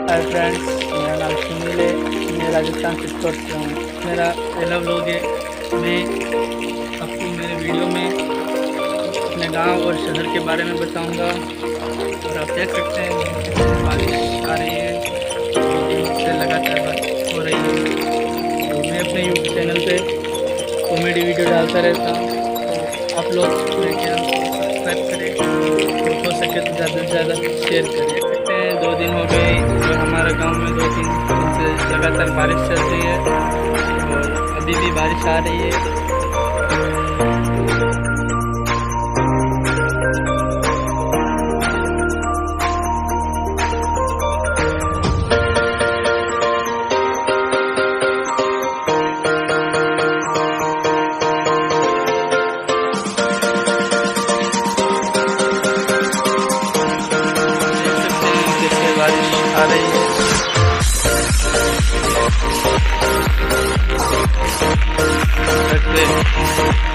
Hi friends, मेरा नाम सुनील है। मैं राजस्थान से से हूँ। मेरा पहला व्लॉग है। मैं आपको मेरे वीडियो में अपने गांव और शहर के बारे में बताऊंगा। और आप देख सकते हैं बारिश आ रही है, 2 दिन से लगातार बारिश हो रही है। तो मैं अपने यूट्यूब चैनल पे कॉमेडी वीडियो डालता रहता हूँ। तो आप लोग मेरे चैनल को सब्सक्राइब करें और हो सके तो ज़्यादा से ज़्यादा शेयर करें। देख सकते हैं 2 दिन हो गए और हमारे गांव में 2-3 दिन से लगातार बारिश चल रही है और अभी भी बारिश आ रही है। देख सकते हैं कैसे बारिश आ रही है। सकते हैं।